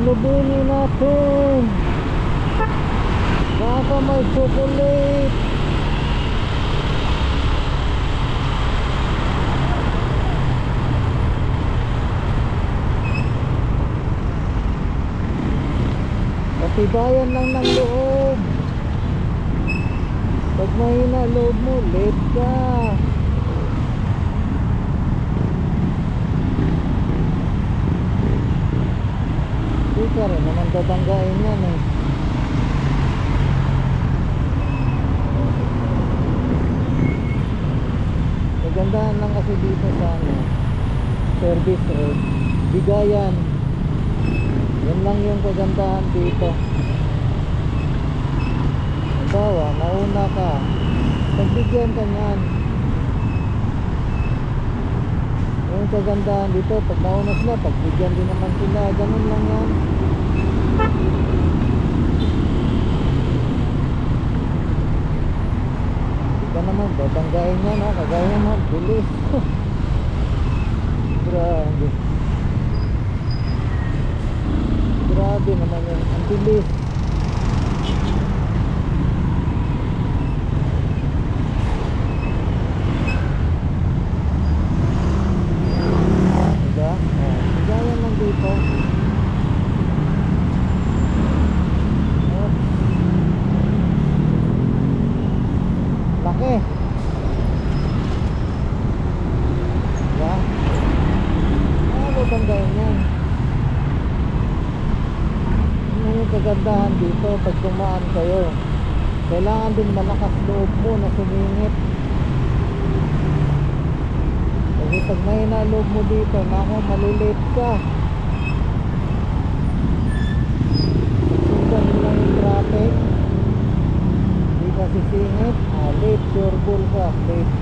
Salubungin natin. Baka may chocolate. Katibayan lang ng loob. Pag mahina loob mo, late ka. Hindi ka rin naman tatanggain yan eh. Kagandahan lang kasi dito sa service road, bigayan. Yan lang yung kagandahan dito. Halimbawa, nauna ka, pagbigyan ka niyan. Yung kagandahan dito, pag nauna sila, pagbigyan din naman sila. Ganun lang yan. Hindi ka naman, tatanggain yan ha. Kagaya naman, bilis. Grabe. Grabe naman yan, ang bilis. Diba? Bigayan lang dito. Laki. Diba? Ano tanggayin yan? Yung kagandahan dito pag dumaan kayo, kailangan din malakas loob mo na sumingit. Kasi pag mahina loob mo dito, naku, malilate ka. Sundan mo lang yung traffic, hindi ka sisingit, late, sure bull ka, late.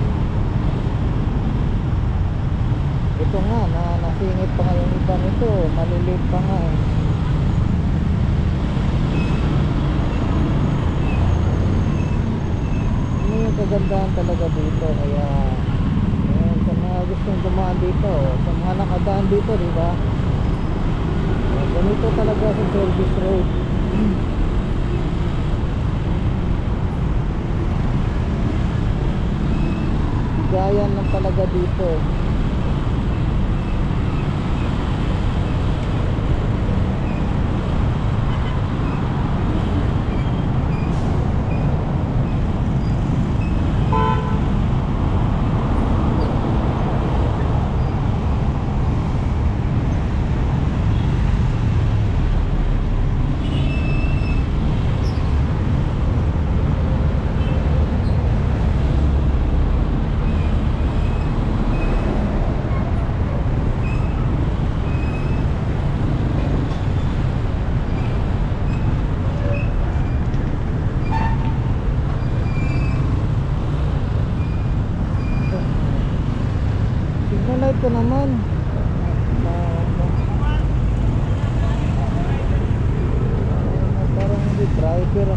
Ito nga, nasingit pa nga yung iba nito, malilate pa nga eh. Yung kagandahan talaga dito, kaya ayan, sa mga gustong dumaan dito, sa mga nakadaan dito, diba? Ganito talaga sa service road. Gayan lang talaga dito. Light ko naman. Parang hindi driver.